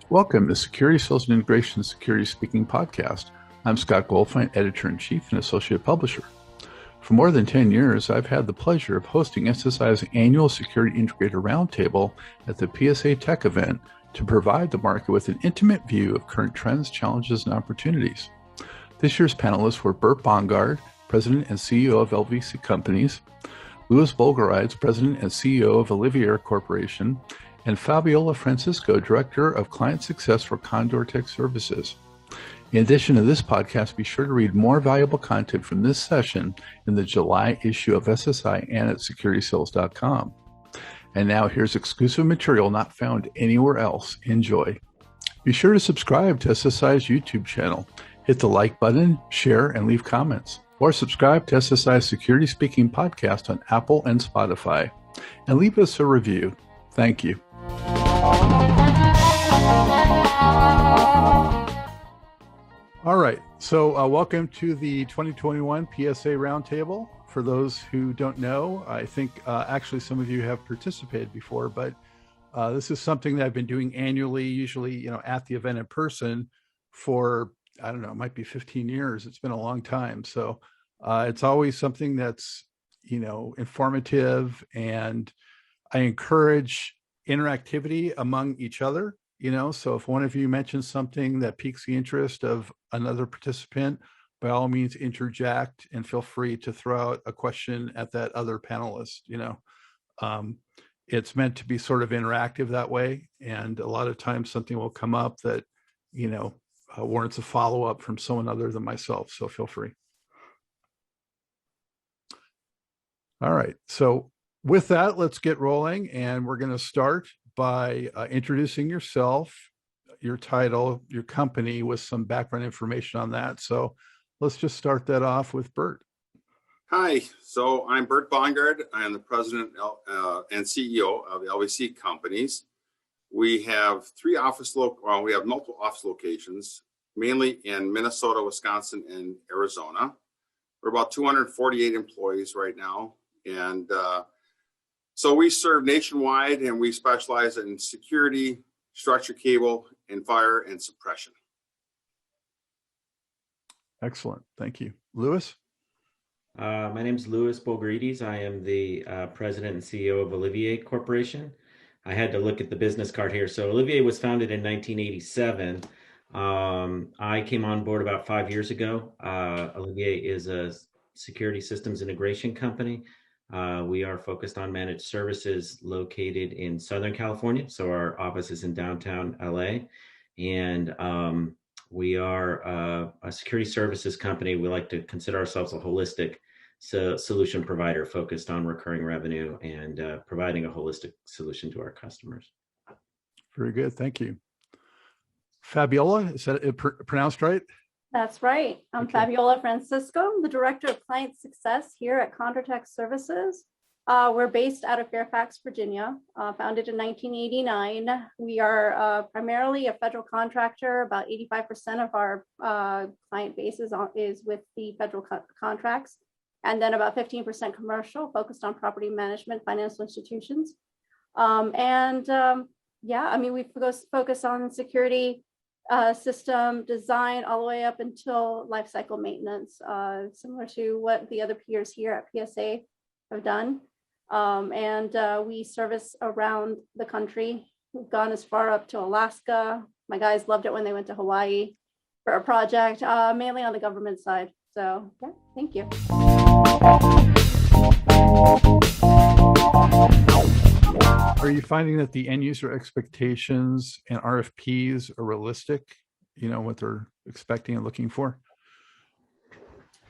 Welcome to Security Sales and Integration Security Speaking Podcast. I'm Scott Goldfein, Editor-in-Chief and Associate Publisher. For more than 10 years, I've had the pleasure of hosting SSI's annual Security Integrator Roundtable at the PSA Tech event to provide the market with an intimate view of current trends, challenges, and opportunities. This year's panelists were Bert Bongard, President and CEO of LVC Companies, Louis Bulgarides, President and CEO of Olivier Corporation, and Fabiola Francisco, Director of Client Success for Condor Tech Services. In addition to this podcast, be sure to read more valuable content from this session in the July issue of SSI and at securitysales.com. And now here's exclusive material not found anywhere else. Enjoy. Be sure to subscribe to SSI's YouTube channel. Hit the like button, share, and leave comments. Or subscribe to SSI's Security Speaking Podcast on Apple and Spotify. And leave us a review. Thank you. All right, so welcome to the 2021 PSA Roundtable. For those who don't know, I think actually some of you have participated before, but this is something that I've been doing annually, usually at the event in person for, I don't know, it might be 15 years. It's been a long time. So it's always something that's, informative, and I encourage interactivity among each other, so if one of you mentions something that piques the interest of another participant, by all means interject and feel free to throw out a question at that other panelist. It's meant to be sort of interactive that way, and a lot of times something will come up that warrants a follow-up from someone other than myself, so feel free. All right, so with that, let's get rolling, and we're going to start by introducing yourself, your title, your company, with some background information on that. So let's just start that off with Bert. Hi, so I'm Bert Bongard. I am the President and CEO of LVC Companies. We have we have multiple office locations, mainly in Minnesota, Wisconsin, and Arizona. We're about 248 employees right now, and so we serve nationwide, and we specialize in security, structured cable, and fire and suppression. Excellent. Thank you. Louis? My name is Louis Bulgarides. I am the President and CEO of Olivier Corporation. I had to look at the business card here. So Olivier was founded in 1987. I came on board about 5 years ago. Olivier is a security systems integration company. We are focused on managed services located in Southern California. So our office is in downtown LA, and we are a security services company. We like to consider ourselves a holistic solution provider focused on recurring revenue and providing a holistic solution to our customers. Very good. Thank you. Fabiola, is that pronounced right? That's right. I'm okay. Fabiola Francisco. I'm the Director of Client Success here at Condor Tech Services. We're based out of Fairfax, Virginia, founded in 1989. We are primarily a federal contractor. About 85% of our client base is with the federal contracts, and then about 15% commercial, focused on property management, financial institutions. We focus on security system design all the way up until lifecycle maintenance, similar to what the other peers here at PSA have done. We service around the country. We've gone as far up to Alaska. My guys loved it when they went to Hawaii for a project, mainly on the government side. So yeah, thank you. Are you finding that the end user expectations and RFPs are realistic? What they're expecting and looking for?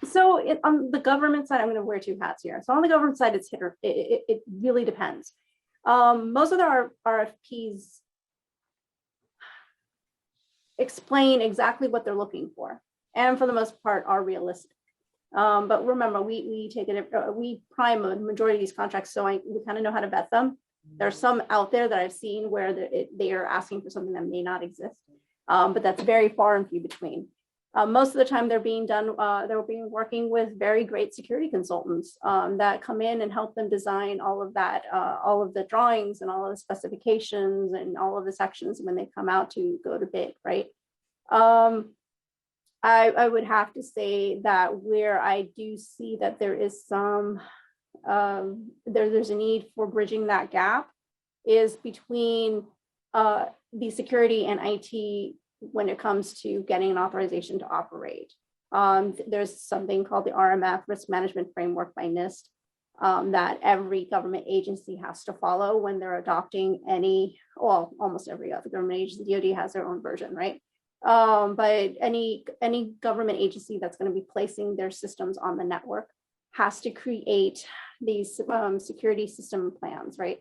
So on the government side, I'm going to wear two hats here. So on the government side, it really depends. Most of the RFPs explain exactly what they're looking for, and for the most part are realistic. But remember, we prime a majority of these contracts, so we kind of know how to vet them. There's some out there that I've seen where they are asking for something that may not exist, but that's very far and few between. Most of the time they're being working with very great security consultants that come in and help them design all of that, all of the drawings and all of the specifications and all of the sections when they come out to go to bid, right? I would have to say that where I do see that there is some, there's a need for bridging that gap is between the security and IT when it comes to getting an authorization to operate. There's something called the RMF, Risk Management Framework by NIST, that every government agency has to follow when they're adopting almost every other government agency. DoD has their own version, right? But any government agency that's going to be placing their systems on the network has to create these security system plans, right?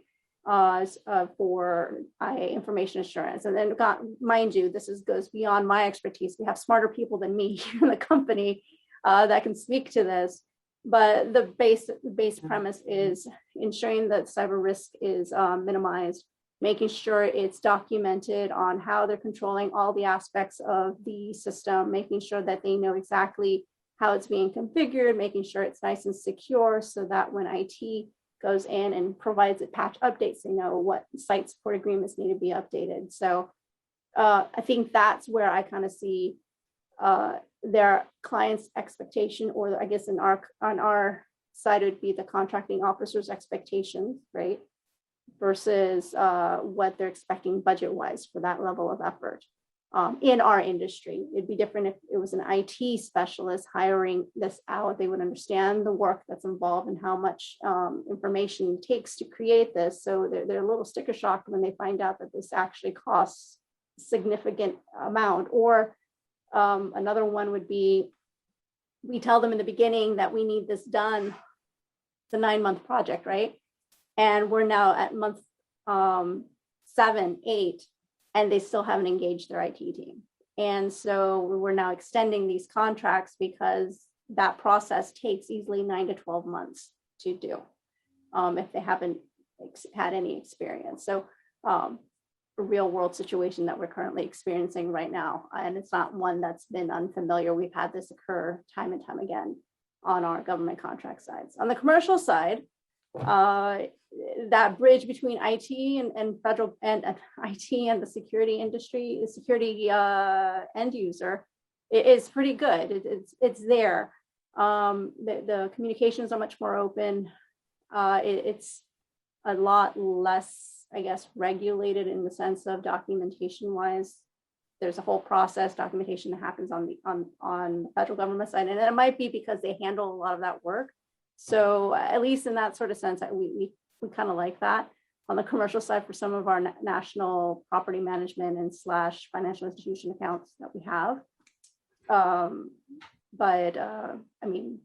For information assurance. And then, mind you, this goes beyond my expertise. We have smarter people than me here in the company that can speak to this. But the base premise is ensuring that cyber risk is minimized, making sure it's documented on how they're controlling all the aspects of the system, making sure that they know exactly how it's being configured, making sure it's nice and secure so that when IT goes in and provides it patch updates, they know what site support agreements need to be updated. So I think that's where I kind of see their client's expectation, or I guess on our side would be the contracting officer's expectations, right? Versus what they're expecting budget-wise for that level of effort. In our industry, it'd be different if it was an IT specialist hiring this out. They would understand the work that's involved and how much information it takes to create this. So they're a little sticker shocked when they find out that this actually costs a significant amount. Or another one would be, we tell them in the beginning that we need this done. It's a 9-month project, right? And we're now at month 7, 8, and they still haven't engaged their IT team. And so we're now extending these contracts because that process takes easily 9 to 12 months to do if they haven't had any experience. So a real world situation that we're currently experiencing right now. And it's not one that's been unfamiliar. We've had this occur time and time again on our government contract sides. On the commercial side, that bridge between IT and federal and IT and the security industry, the security end user, is pretty good. It's there. The communications are much more open. It's a lot less, I guess, regulated in the sense of documentation wise. There's a whole process documentation that happens on the federal government side, and it might be because they handle a lot of that work. So at least in that sort of sense, we kind of like that. On the commercial side, for some of our national property management and / financial institution accounts that we have. I mean,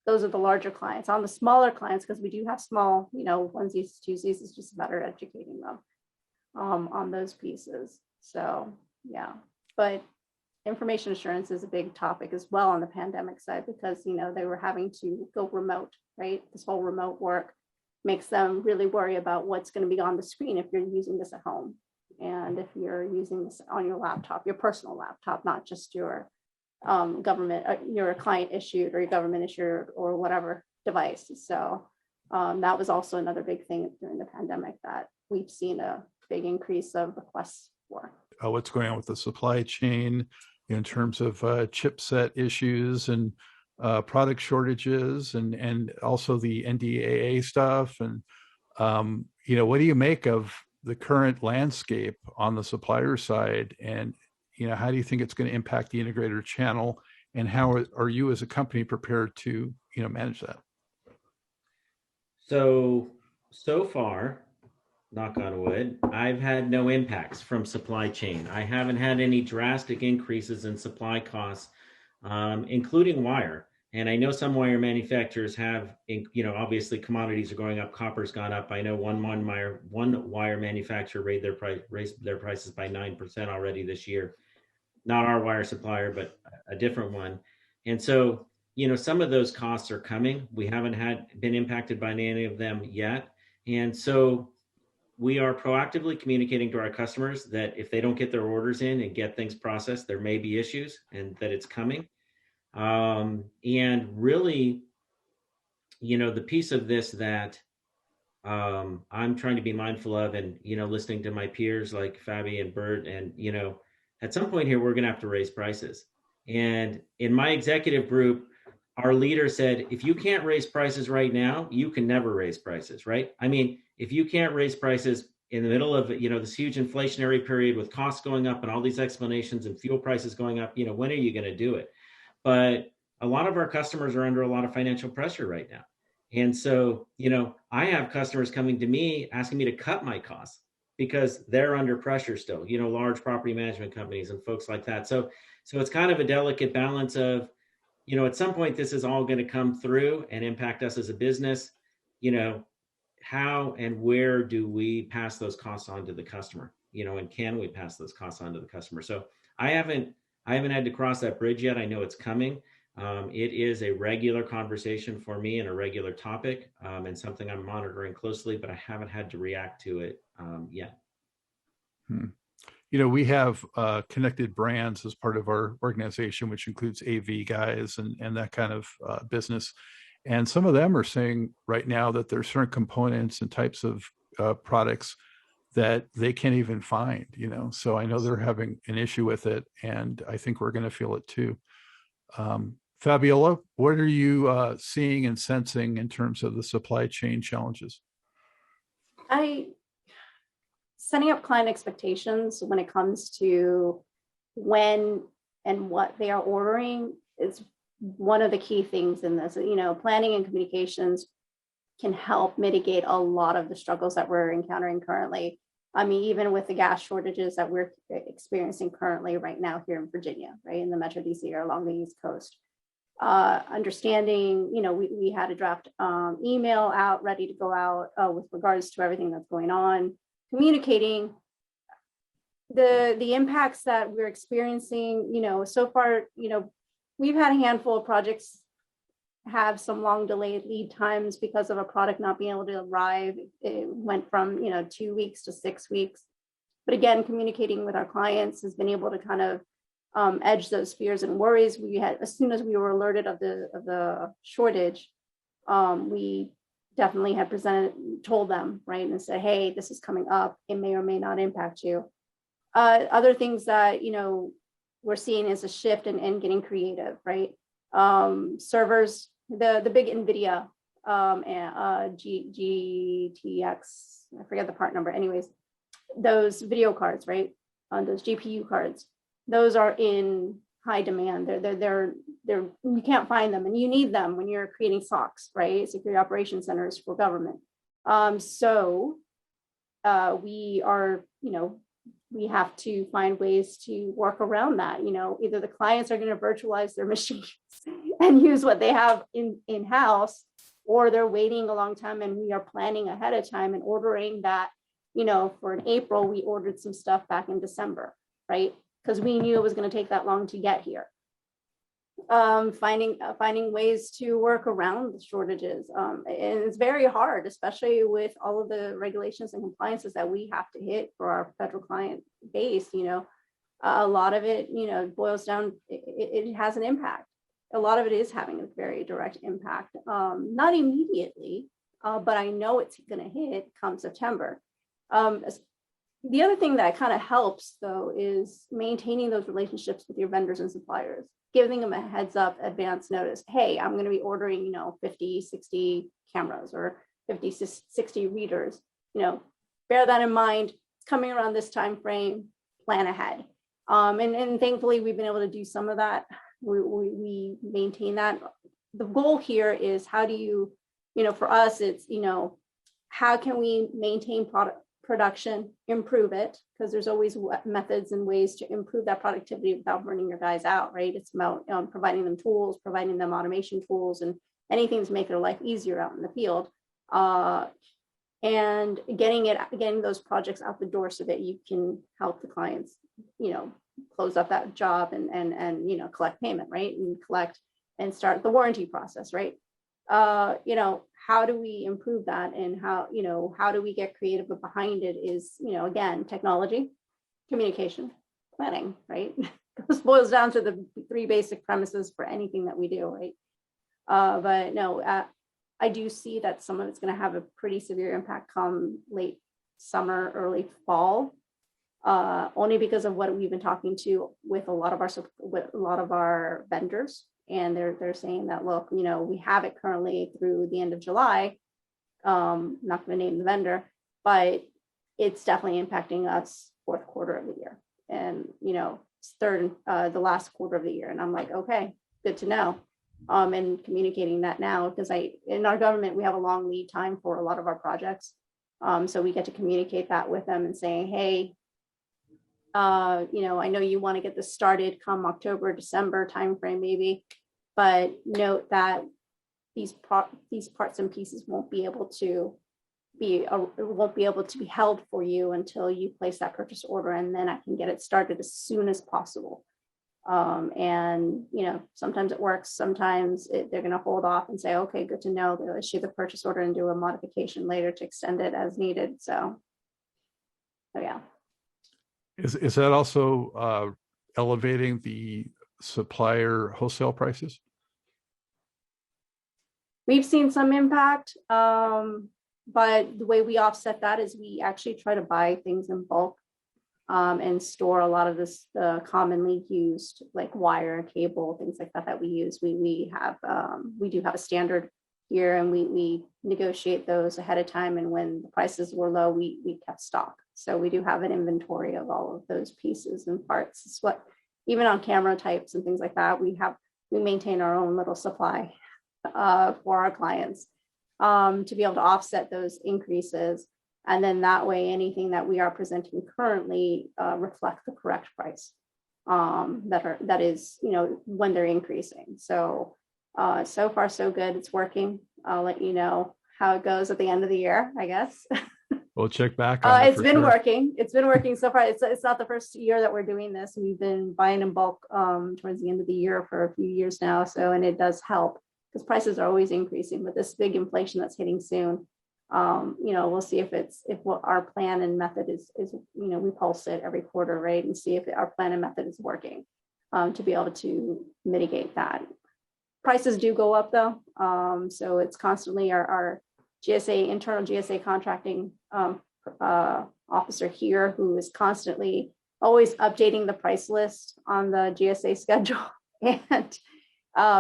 those are the larger clients. On the smaller clients, because we do have small, onesies, twosies, it's just better educating them on those pieces. So yeah, but information assurance is a big topic as well on the pandemic side, because they were having to go remote, right? This whole remote work makes them really worry about what's going to be on the screen if you're using this at home, and if you're using this on your laptop, your personal laptop, not just your government, your client issued or your government issued or whatever device. So that was also another big thing during the pandemic that we've seen a big increase of requests for. What's going on with the supply chain in terms of chipset issues and product shortages, and also the NDAA stuff, and what do you make of the current landscape on the supplier side, and how do you think it's going to impact the integrator channel, and how are you as a company prepared to manage that? So far, knock on wood, I've had no impacts from supply chain. I haven't had any drastic increases in supply costs, including wire. And I know some wire manufacturers have, obviously commodities are going up, copper's gone up. I know one wire manufacturer raised their prices by 9% already this year. Not our wire supplier, but a different one. And so, some of those costs are coming. We haven't been impacted by any of them yet. And so we are proactively communicating to our customers that if they don't get their orders in and get things processed, there may be issues and that it's coming. And really, the piece of this that I'm trying to be mindful of, and listening to my peers like Fabi and Bert, and at some point here we're going to have to raise prices. And in my executive group, our leader said, if you can't raise prices right now, you can never raise prices, right? I mean, if you can't raise prices in the middle of this huge inflationary period with costs going up and all these explanations and fuel prices going up, when are you going to do it? But a lot of our customers are under a lot of financial pressure right now. And so, I have customers coming to me asking me to cut my costs because they're under pressure still, large property management companies and folks like that. So it's kind of a delicate balance of, at some point this is all going to come through and impact us as a business. How and where do we pass those costs on to the customer? And can we pass those costs on to the customer? So I haven't had to cross that bridge yet. I know it's coming. It is a regular conversation for me and a regular topic, and something I'm monitoring closely, but I haven't had to react to it yet. We have connected brands as part of our organization, which includes AV guys and that kind of business. And some of them are saying right now that there's certain components and types of products that they can't even find, So I know they're having an issue with it, and I think we're going to feel it too. Fabiola, what are you seeing and sensing in terms of the supply chain challenges? Setting up client expectations when it comes to when and what they are ordering is one of the key things in this. Planning and communications can help mitigate a lot of the struggles that we're encountering currently. I mean, even with the gas shortages that we're experiencing currently right now here in Virginia, right, in the Metro DC or along the East Coast. Understanding, we had a draft email out ready to go out with regards to everything that's going on, communicating the impacts that we're experiencing. So far, we've had a handful of projects have some long delayed lead times because of a product not being able to arrive. It went from 2 weeks to 6 weeks. But again, communicating with our clients has been able to kind of edge those fears and worries. We had, as soon as we were alerted of the shortage, we definitely had told them, right, and said, hey, this is coming up. It may or may not impact you. Other things that we're seeing is a shift in getting creative, right? Servers, the big NVIDIA GTX, I forget the part number. Anyways, those video cards, right? Those GPU cards. Those are in high demand. They're you can't find them, and you need them when you're creating SOCs, right? Security Operations Centers for government. So we are, we have to find ways to work around that. Either the clients are going to virtualize their machines and use what they have in-house, or they're waiting a long time, and we are planning ahead of time and ordering that. For in April, we ordered some stuff back in December, right? Because we knew it was going to take that long to get here. Finding ways to work around the shortages. And it's very hard, especially with all of the regulations and compliances that we have to hit for our federal client base. A lot of it, boils down, it has an impact. A lot of it is having a very direct impact. Not immediately, but I know it's going to hit come September. The other thing that kind of helps, though, is maintaining those relationships with your vendors and suppliers, giving them a heads up, advance notice. Hey, I'm going to be ordering, 50, 60 cameras or 50, 60 readers. Bear that in mind. It's coming around this time frame. Plan ahead. And thankfully, we've been able to do some of that. We maintain that. The goal here is how do you, for us, it's, how can we maintain production, improve it, because there's always methods and ways to improve that productivity without burning your guys out, right? It's about providing them tools, providing them automation tools, and anything to make their life easier out in the field, and getting those projects out the door so that you can help the clients, close up that job and collect payment, right? And collect and start the warranty process, right? how do we improve that, and how do we get creative? But behind it is, again, technology, communication, planning, right? This boils down to the three basic premises for anything that we do, right? But no, I do see that some of it's going to have a pretty severe impact come late summer, early fall, only because of what we've been talking to with a lot of our vendors, and they're saying that, look, we have it currently through the end of July. Not going to name the vendor, but it's definitely impacting us fourth quarter of the year, and the last quarter of the year. And I'm like, okay, good to know. And communicating that now, because in our government, we have a long lead time for a lot of our projects. So we get to communicate that with them and saying, hey, I know you want to get this started come October, December timeframe, maybe, but note that these parts and pieces won't be able to be held for you until you place that purchase order, and then I can get it started as soon as possible. And sometimes it works, sometimes they're going to hold off and say, okay, good to know. They'll issue the purchase order and do a modification later to extend it as needed. So yeah. Is that also elevating the supplier wholesale prices? We've seen some impact, but the way we offset that is we actually try to buy things in bulk, and store a lot of this commonly used, like wire, cable, things like that we use. We do have a standard here, and we negotiate those ahead of time. And when the prices were low, we kept stock. So we do have an inventory of all of those pieces and parts. It's what, even on camera types and things like that, we maintain our own little supply for our clients, to be able to offset those increases. And then that way, anything that we are presenting currently reflect the correct price that is, when they're increasing. So so far so good. It's working. I'll let you know how it goes at the end of the year, I guess. We'll check back on it's been working. It's been working so far. It's not the first year that we're doing this. We've been buying in bulk towards the end of the year for a few years now. So, and it does help because prices are always increasing, but this big inflation that's hitting soon, we'll see if what our plan and method is, we pulse it every quarter, right? And see if our plan and method is working, to be able to mitigate that. Prices do go up though. So it's constantly our GSA, internal GSA contracting officer here, who is constantly always updating the price list on the GSA schedule. And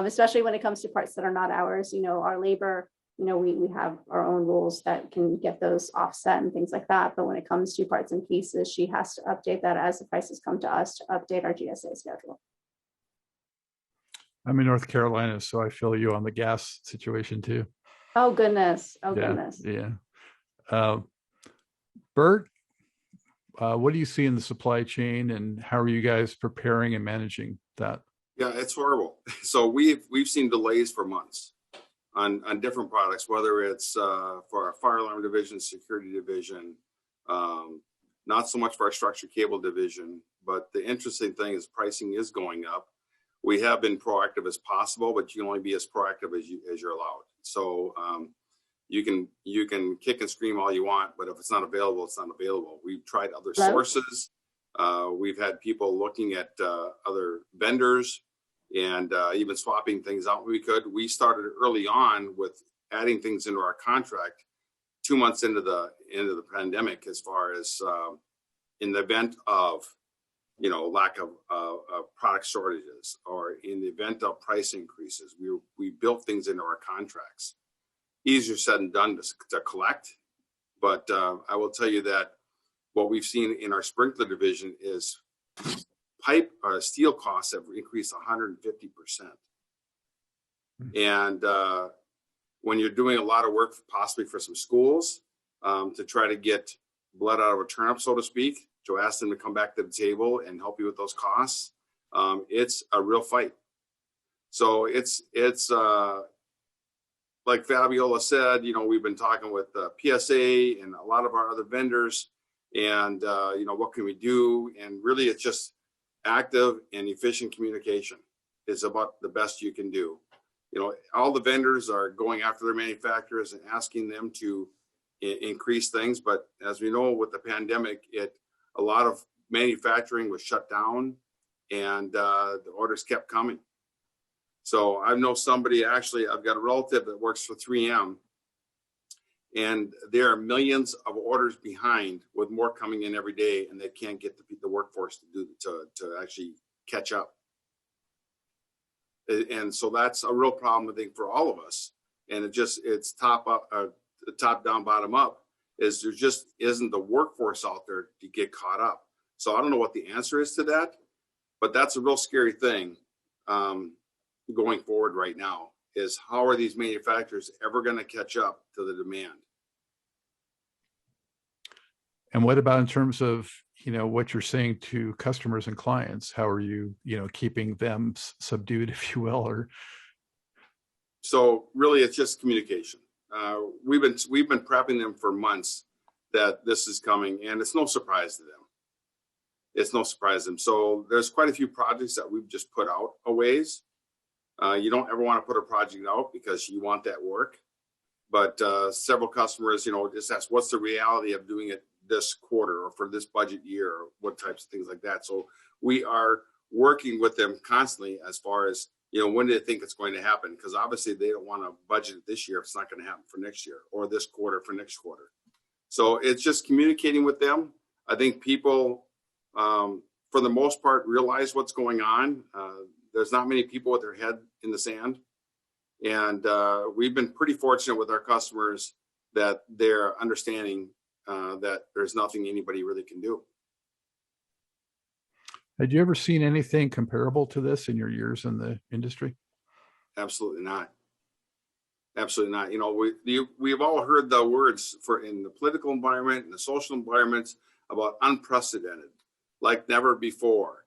especially when it comes to parts that are not ours, our labor, we have our own rules that can get those offset and things like that. But when it comes to parts and pieces, she has to update that as the prices come to us to update our GSA schedule. I'm in North Carolina, so I feel you on the gas situation too. Oh, goodness. Oh, yeah, goodness. Yeah. Bert, what do you see in the supply chain, and how are you guys preparing and managing that? Yeah, it's horrible. So we've seen delays for months on different products, whether it's for our fire alarm division, security division, not so much for our structured cable division. But the interesting thing is pricing is going up. We have been proactive as possible, but you can only be as proactive as you're allowed. So you can kick and scream all you want, but if it's not available, it's not available. We've tried other sources. We've had people looking at other vendors and even swapping things out when we could. We started early on with adding things into our contract 2 months into the pandemic, as far as in the event of lack of product shortages, or in the event of price increases, we built things into our contracts. Easier said than done to collect, but I will tell you that what we've seen in our sprinkler division is steel costs have increased 150%. And when you're doing a lot of work, possibly for some schools, to try to get blood out of a turnip, so to speak, to ask them to come back to the table and help you with those costs, it's a real fight. So it's like Fabiola said, we've been talking with PSA and a lot of our other vendors, and what can we do? And really, it's just active and efficient communication is about the best you can do. all the vendors are going after their manufacturers and asking them to increase things. But as we know, with the pandemic, a lot of manufacturing was shut down, and the orders kept coming. So I know somebody, actually, I've got a relative that works for 3M, and there are millions of orders behind, with more coming in every day, and they can't get the workforce to actually catch up. And so that's a real problem, I think, for all of us. And it's top down, bottom up. There just isn't the workforce out there to get caught up. So I don't know what the answer is to that, but that's a real scary thing going forward right now, is how are these manufacturers ever going to catch up to the demand? And what about in terms of, what you're saying to customers and clients? How are you, keeping them subdued, if you will? Or so really, it's just communication. We've been prepping them for months that this is coming, and it's no surprise to them. It's no surprise to them. So there's quite a few projects that we've just put out a ways. You don't ever want to put a project out because you want that work. But several customers, just ask, what's the reality of doing it this quarter or for this budget year, or what types of things like that. So we are working with them constantly as far as, when do they think it's going to happen? Because obviously they don't want to budget it this year if it's not going to happen for next year, or this quarter for next quarter. So it's just communicating with them. I think people, for the most part, realize what's going on. There's not many people with their head in the sand. And we've been pretty fortunate with our customers that they're understanding that there's nothing anybody really can do. Had you ever seen anything comparable to this in your years in the industry? Absolutely not. Absolutely not. We've all heard the words in the political environment and the social environments about unprecedented, like never before,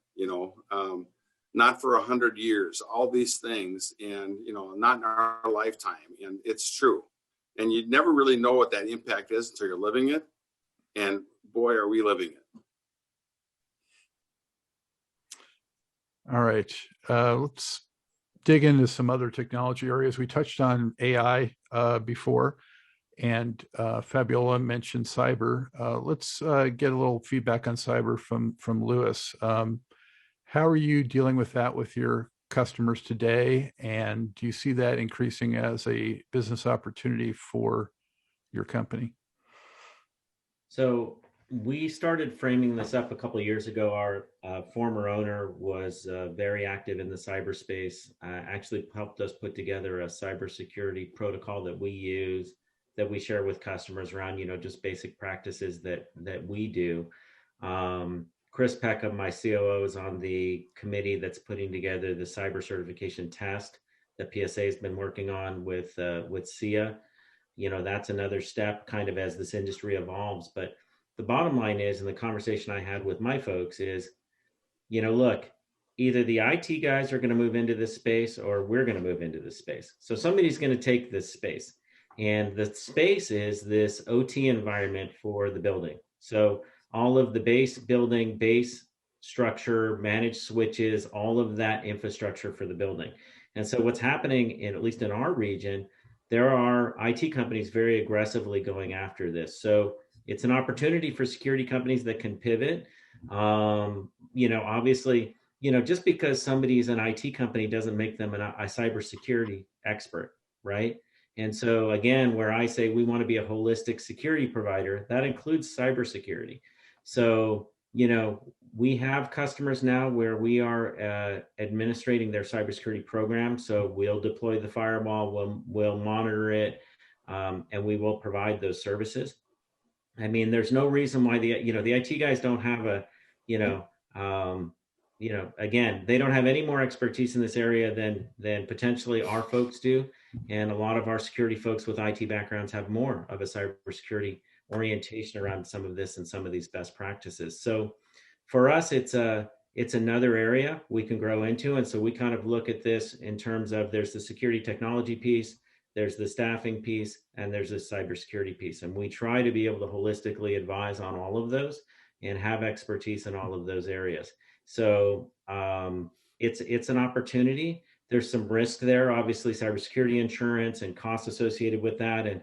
not for 100 years, all these things, and, not in our lifetime. And it's true. And you never really know what that impact is until you're living it. And boy, are we living it. All right. Let's dig into some other technology areas. We touched on AI before, and Fabiola mentioned cyber. Let's get a little feedback on cyber from Lewis. How are you dealing with that with your customers today? And do you see that increasing as a business opportunity for your company? So we started framing this up a couple of years ago. Our former owner was very active in the cyberspace, actually helped us put together a cybersecurity protocol that we use, that we share with customers around, just basic practices that we do. Chris Peckham, my COO, is on the committee that's putting together the cyber certification test that PSA has been working on with SIA. That's another step kind of as this industry evolves. But the bottom line is, in the conversation I had with my folks is, look, either the IT guys are going to move into this space or we're going to move into this space. So somebody's going to take this space. And the space is this OT environment for the building. So all of the base structure, managed switches, all of that infrastructure for the building. And so what's happening, at least in our region, there are IT companies very aggressively going after this. So it's an opportunity for security companies that can pivot. Obviously, just because somebody's an IT company doesn't make them a cybersecurity expert, right? And so again, where I say we want to be a holistic security provider, that includes cybersecurity. So, we have customers now where we are administrating their cybersecurity program. So we'll deploy the firewall, we'll monitor it, and we will provide those services. I mean, there's no reason why the IT guys don't have again, they don't have any more expertise in this area than potentially our folks do. And a lot of our security folks with IT backgrounds have more of a cybersecurity orientation around some of this and some of these best practices. So for us, it's another area we can grow into. And so we kind of look at this in terms of, there's the security technology piece, there's the staffing piece, and there's the cybersecurity piece. And we try to be able to holistically advise on all of those and have expertise in all of those areas. So it's an opportunity. there's some risk there, obviously cybersecurity insurance and costs associated with that. And,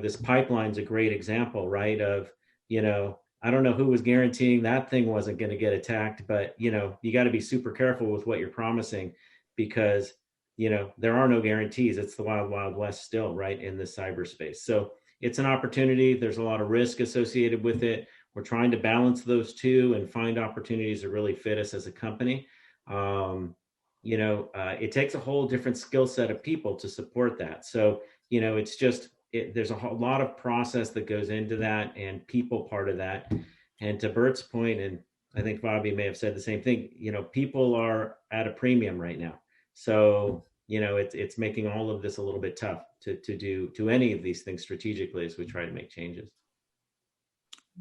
this pipeline's a great example, right? Of, I don't know who was guaranteeing that thing wasn't going to get attacked, but, you got to be super careful with what you're promising because, there are no guarantees. It's the wild, wild west still, right, in the cyberspace. So it's an opportunity. There's a lot of risk associated with it. We're trying to balance those two and find opportunities that really fit us as a company. It takes a whole different skill set of people to support that. So, it's just, there's a whole lot of process that goes into that and people part of that. And to Bert's point, and I think Bobby may have said the same thing, people are at a premium right now. So, it's making all of this a little bit tough to do any of these things strategically as we try to make changes.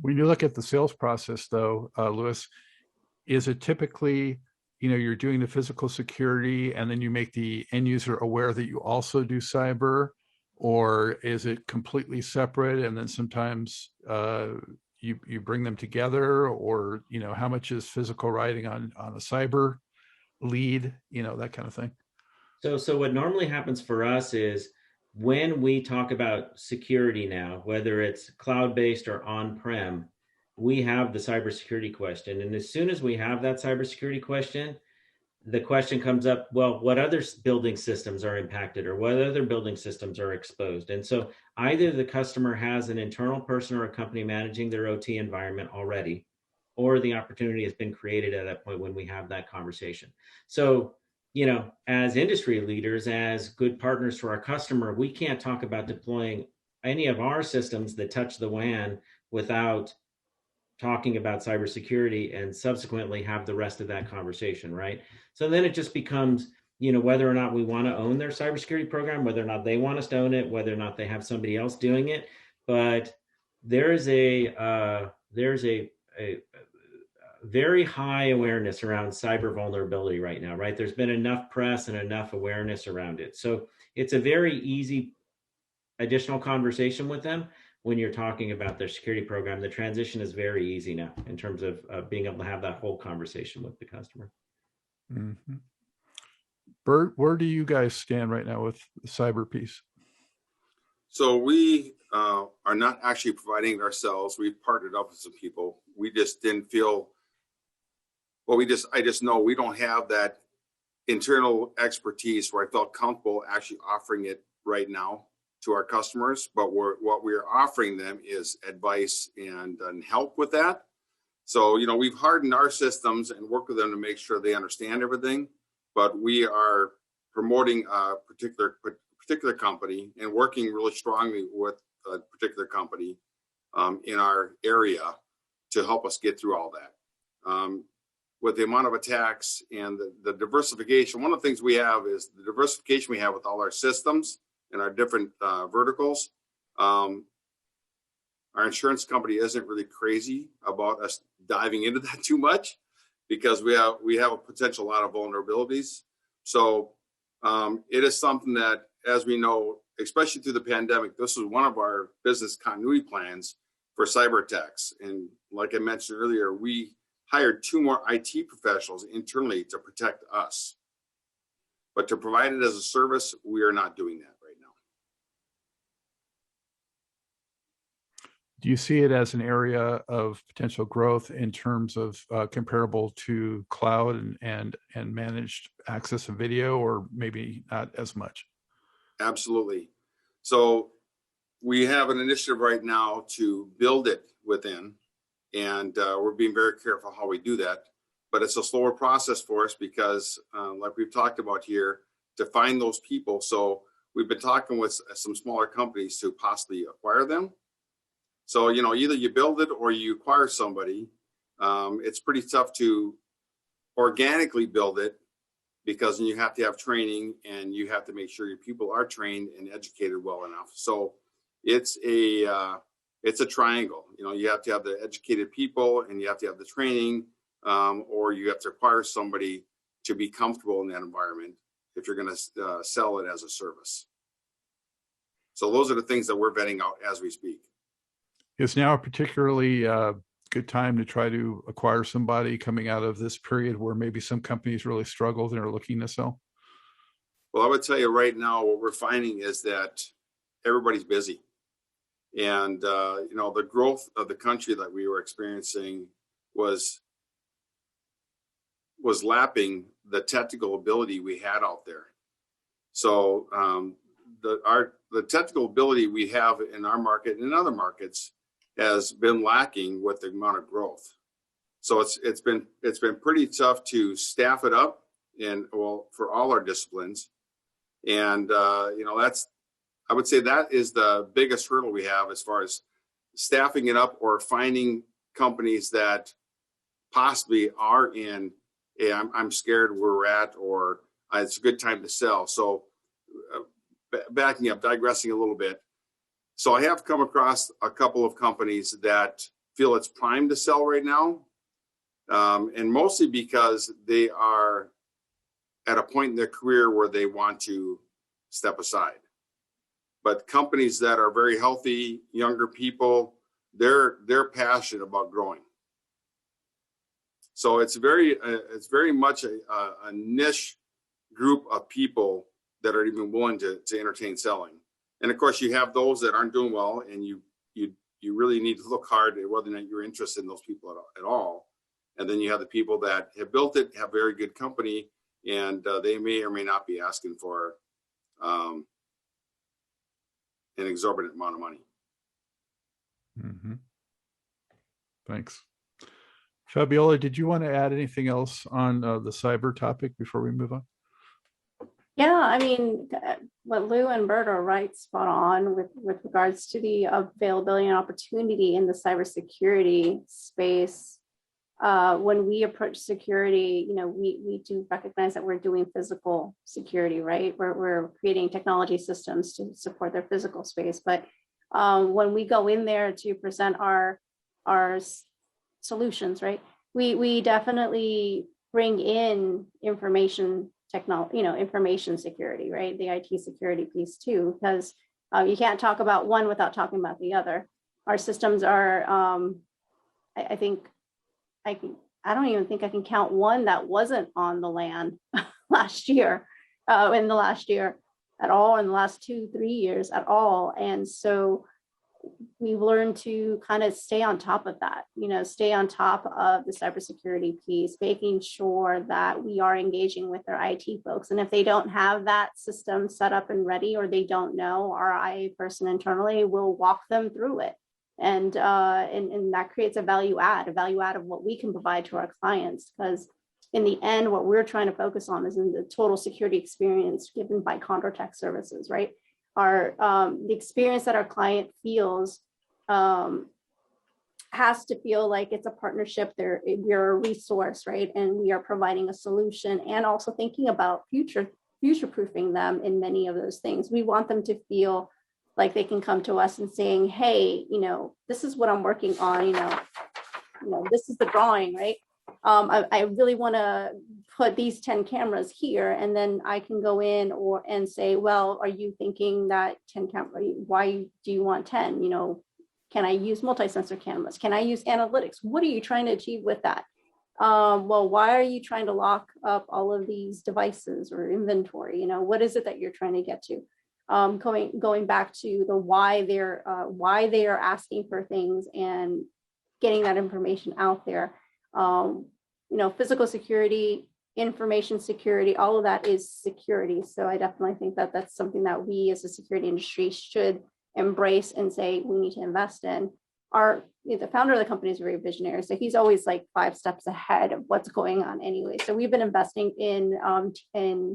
When you look at the sales process, though, Louis, is it typically, you're doing the physical security and then you make the end user aware that you also do cyber, or is it completely separate and then sometimes you bring them together, or how much is physical writing on a cyber lead, that kind of thing? So what normally happens for us is when we talk about security now, whether it's cloud-based or on-prem, we have the cybersecurity question. And as soon as we have that cybersecurity question, the question comes up, well, what other building systems are impacted or what other building systems are exposed? And so either the customer has an internal person or a company managing their OT environment already, or the opportunity has been created at that point when we have that conversation. So, as industry leaders, as good partners to our customer, we can't talk about deploying any of our systems that touch the WAN without talking about cybersecurity and subsequently have the rest of that conversation, right? So then it just becomes, whether or not we want to own their cybersecurity program, whether or not they want us to own it, whether or not they have somebody else doing it. But there's a very high awareness around cyber vulnerability right now, right? There's been enough press and enough awareness around it. So it's a very easy additional conversation with them. When you're talking about their security program, the transition is very easy now in terms of being able to have that whole conversation with the customer. Mm-hmm. Bert, where do you guys stand right now with the Cyberpeace? So we are not actually providing it ourselves. We've partnered up with some people. We just didn't feel, I just know we don't have that internal expertise where I felt comfortable actually offering it right now to our customers, but what we're offering them is advice and help with that. So, we've hardened our systems and worked with them to make sure they understand everything, but we are promoting a particular company and working really strongly with a particular company in our area to help us get through all that. With the amount of attacks and the diversification, one of the things we have is the diversification we have with all our systems and our different verticals. Our insurance company isn't really crazy about us diving into that too much because we have a potential lot of vulnerabilities. So it is something that, as we know, especially through the pandemic, this was one of our business continuity plans for cyber attacks. And like I mentioned earlier, we hired 2 more IT professionals internally to protect us. But to provide it as a service, we are not doing that. Do you see it as an area of potential growth in terms of comparable to cloud and managed access and video, or maybe not as much? Absolutely. So we have an initiative right now to build it within, and we're being very careful how we do that. But it's a slower process for us because, like we've talked about here, to find those people. So we've been talking with some smaller companies to possibly acquire them. So, either you build it or you acquire somebody. It's pretty tough to organically build it because you have to have training and you have to make sure your people are trained and educated well enough. So it's a triangle. You have to have the educated people and you have to have the training, or you have to acquire somebody to be comfortable in that environment if you're going to sell it as a service. So those are the things that we're vetting out as we speak. Is now a particularly good time to try to acquire somebody coming out of this period where maybe some companies really struggled and are looking to sell? Well, I would tell you right now, what we're finding is that everybody's busy. And, the growth of the country that we were experiencing was lapping the technical ability we had out there. So the technical ability we have in our market and in other markets has been lacking with the amount of growth. So it's been pretty tough to staff it up, and for all our disciplines. And I would say that is the biggest hurdle we have as far as staffing it up or finding companies that possibly are in, hey, I'm scared where we're at, or it's a good time to sell. So backing up, digressing a little bit. So I have come across a couple of companies that feel it's primed to sell right now. And mostly because they are at a point in their career where they want to step aside. But companies that are very healthy, younger people, they're passionate about growing. So it's very much a niche group of people that are even willing to entertain selling. And of course, you have those that aren't doing well, and you really need to look hard at whether or not you're interested in those people at all. And then you have the people that have built it, have very good company, and they may or may not be asking for an exorbitant amount of money. Mm-hmm. Thanks. Fabiola, did you want to add anything else on the cyber topic before we move on? Yeah, I mean, what Lou and Bert are right spot on with regards to the availability and opportunity in the cybersecurity space. When we approach security, we do recognize that we're doing physical security, right? We're creating technology systems to support their physical space. But when we go in there to present our solutions, right, we definitely bring in information technology, information security, right? The IT security piece too, because you can't talk about one without talking about the other. Our systems are, I don't even think I can count one that wasn't on the land last year, in the last year at all, in the last 2-3 years at all. And so we've learned to kind of stay on top of that, stay on top of the cybersecurity piece, making sure that we are engaging with their IT folks. And if they don't have that system set up and ready, or they don't know, our IA person internally will walk them through it. And that creates a value add of what we can provide to our clients. Because in the end, what we're trying to focus on is in the total security experience given by Condor Tech Services, right? The experience that our client feels has to feel like it's a partnership. We're a resource, right? And we are providing a solution, and also thinking about future-proofing them in many of those things. We want them to feel like they can come to us and saying, hey, this is what I'm working on, this is the drawing, right? I really want to put these 10 cameras here, and then I can go in and say, well, are you thinking that 10 cameras, why do you want 10? Can I use multi-sensor cameras? Can I use analytics? What are you trying to achieve with that? Well, why are you trying to lock up all of these devices or inventory? What is it that you're trying to get to? Going back to the why they are asking for things and getting that information out there. Physical security, information security, all of that is security. So I definitely think that that's something that we as a security industry should embrace and say we need to invest in. The founder of the company is very visionary, so he's always like 5 steps ahead of what's going on anyway. So we've been investing in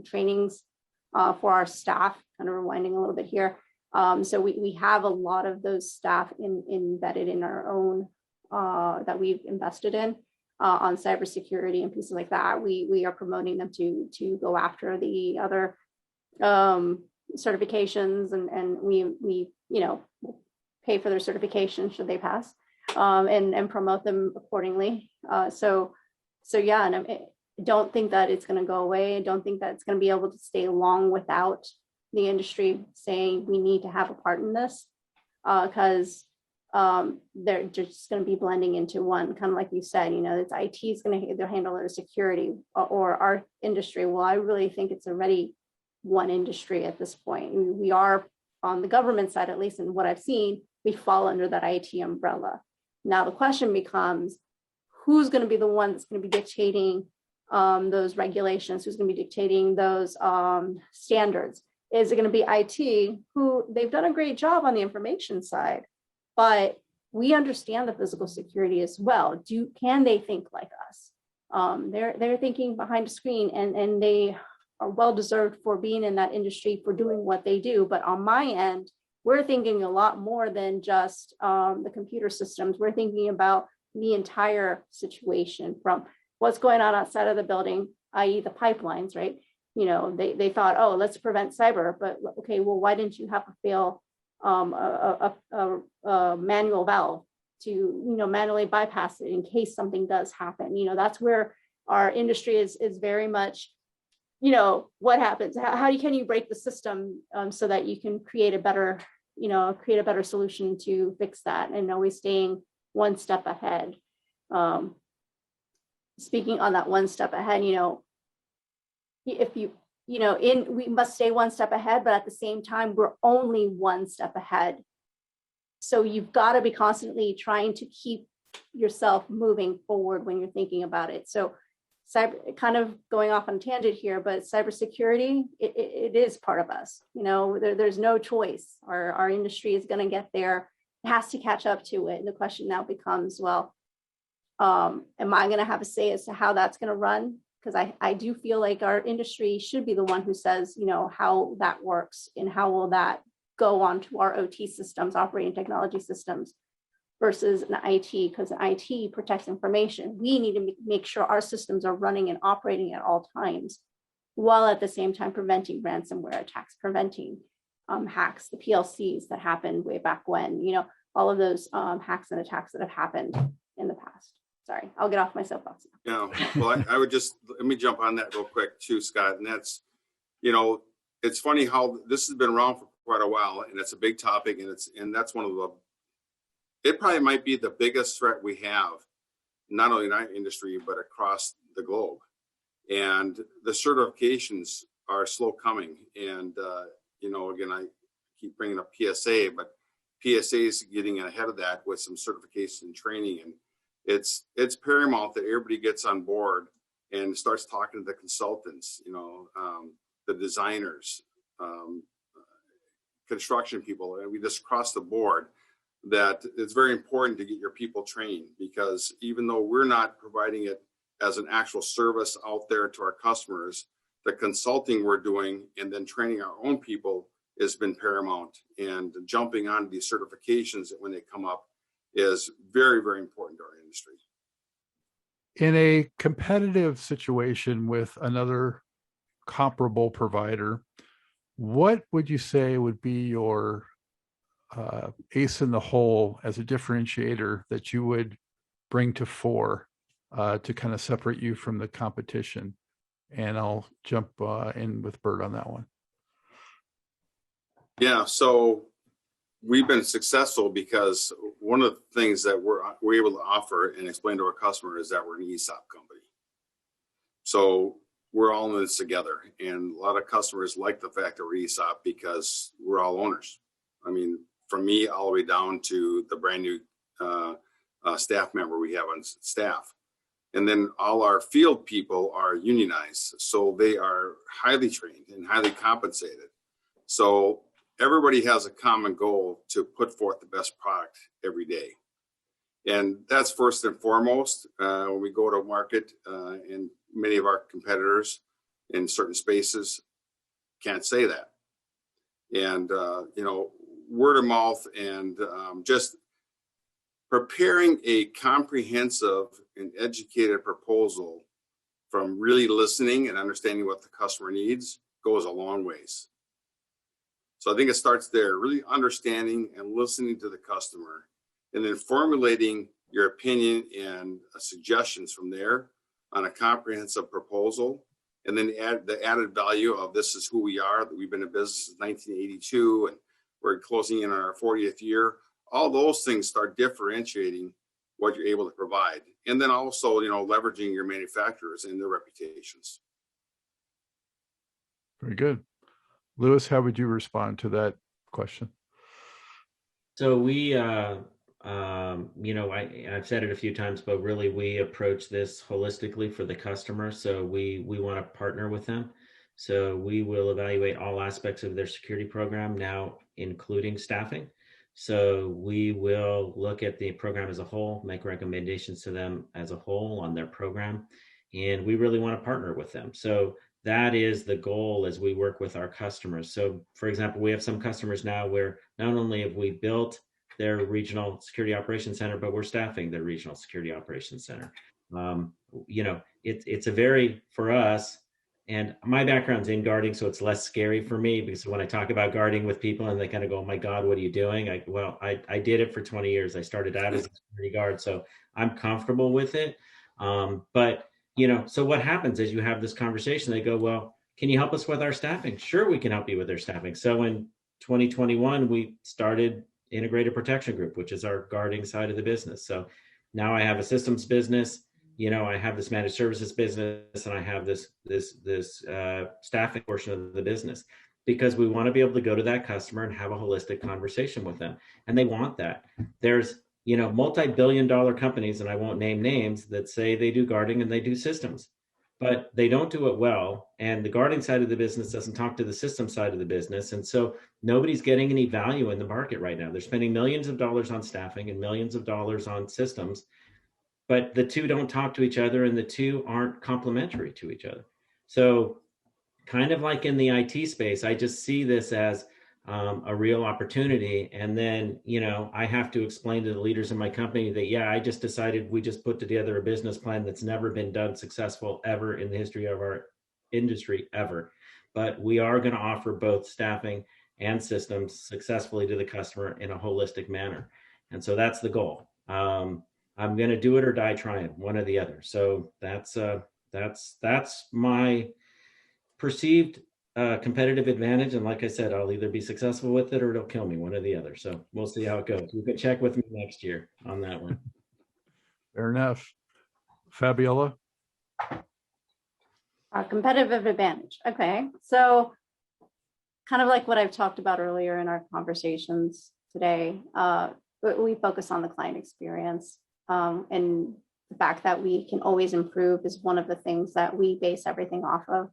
trainings for our staff, kind of rewinding a little bit here. So we have a lot of those staff embedded in our own that we've invested in on cybersecurity and pieces like that. We are promoting them to go after the other certifications, and we pay for their certification should they pass, and promote them accordingly. So yeah, and I don't think that it's going to go away. I don't think that it's going to be able to stay long without the industry saying we need to have a part in this, because they're just going to be blending into one, kind of like you said, it's IT is going to handle their security, or our industry. Well, I really think it's already one industry at this point. We are on the government side, at least in what I've seen, we fall under that IT umbrella. Now the question becomes, who's going to be the one that's going to be dictating those regulations? Who's going to be dictating those standards? Is it going to be IT, who they've done a great job on the information side, but we understand the physical security as well. Can they think like us? They're thinking behind a screen, and they are well deserved for being in that industry, for doing what they do. But on my end, we're thinking a lot more than just the computer systems. We're thinking about the entire situation, from what's going on outside of the building, i.e. the pipelines, right? They thought, oh, let's prevent cyber, but okay, well, why didn't you have a manual valve to, manually bypass it in case something does happen? That's where our industry is very much, what happens? Can you break the system so that you can create a better solution to fix that, and always staying one step ahead. Speaking on that one step ahead, we must stay one step ahead, but at the same time, we're only one step ahead. So you've got to be constantly trying to keep yourself moving forward when you're thinking about it. So kind of going off on a tangent here, but cybersecurity, it is part of us. There's no choice. Our industry is going to get there. It has to catch up to it. And the question now becomes, well, am I going to have a say as to how that's going to run? Because I do feel like our industry should be the one who says, how that works and how will that go onto our OT systems, operating technology systems, versus an IT, because IT protects information. We need to make sure our systems are running and operating at all times, while at the same time preventing ransomware attacks, preventing hacks, the PLCs that happened way back when, all of those hacks and attacks that have happened in the past. Sorry, I'll get off my soapbox now. Well, I would just, let me jump on that real quick too, Scott. And that's, it's funny how this has been around for quite a while, and it's a big topic, and that's one of the, it probably might be the biggest threat we have, not only in our industry, but across the globe. And the certifications are slow coming. And, again, I keep bringing up PSA, but PSA is getting ahead of that with some certification and training. And it's paramount that everybody gets on board and starts talking to the consultants, the designers, construction people, and we just cross the board that it's very important to get your people trained, because even though we're not providing it as an actual service out there to our customers, the consulting we're doing and then training our own people has been paramount. And jumping on these certifications when they come up is very, very important to our industry. In a competitive situation with another comparable provider, what would you say would be your ace in the hole as a differentiator that you would bring to fore to kind of separate you from the competition? And I'll jump in with Bert on that one. Yeah, so we've been successful because one of the things that we're able to offer and explain to our customer is that we're an ESOP company. So we're all in this together, and a lot of customers like the fact that we're ESOP because we're all owners. I mean, from me all the way down to the brand new staff member we have on staff. And then all our field people are unionized, so they are highly trained and highly compensated. So everybody has a common goal to put forth the best product every day. And that's first and foremost when we go to market, and many of our competitors in certain spaces can't say that. And, word of mouth and just preparing a comprehensive and educated proposal from really listening and understanding what the customer needs goes a long ways. So I think it starts there, really understanding and listening to the customer, and then formulating your opinion and suggestions from there on a comprehensive proposal. And then the added value of this is who we are, that we've been in business since 1982 and we're closing in on our 40th year. All those things start differentiating what you're able to provide. And then also, leveraging your manufacturers and their reputations. Very good. Lewis, how would you respond to that question? So we, I've said it a few times, but really we approach this holistically for the customer. So we want to partner with them. So we will evaluate all aspects of their security program now, including staffing. So we will look at the program as a whole, make recommendations to them as a whole on their program, and we really want to partner with them. So that is the goal as we work with our customers. So for example, we have some customers now where not only have we built their regional security operations center, but we're staffing their regional security operations center. It's a very, for us, and my background's in guarding, so it's less scary for me, because when I talk about guarding with people and they kind of go, oh my God, what are you doing? I did it for 20 years. I started out as a security guard, so I'm comfortable with it. But so what happens is you have this conversation, they go, well, can you help us with our staffing? Sure, we can help you with our staffing. So in 2021, we started Integrated Protection Group, which is our guarding side of the business. So now I have a systems business, I have this managed services business, and I have this staffing portion of the business, because we want to be able to go to that customer and have a holistic conversation with them. And they want that. There's multi-billion-dollar companies, and I won't name names, that say they do guarding and they do systems, but they don't do it well. And the guarding side of the business doesn't talk to the system side of the business. And so nobody's getting any value in the market right now. They're spending millions of dollars on staffing and millions of dollars on systems, but the two don't talk to each other, and the two aren't complementary to each other. So kind of like in the IT space, I just see this as a real opportunity. And then, I have to explain to the leaders in my company that, I just decided we just put together a business plan that's never been done successful ever in the history of our industry ever. But we are going to offer both staffing and systems successfully to the customer in a holistic manner. And so that's the goal. I'm going to do it or die trying, one or the other. So that's my perceived competitive advantage. And like I said, I'll either be successful with it or it'll kill me, one or the other. So we'll see how it goes. You can check with me next year on that one. Fair enough. Fabiola? Competitive advantage. Okay. So kind of like what I've talked about earlier in our conversations today, we focus on the client experience, and the fact that we can always improve is one of the things that we base everything off of.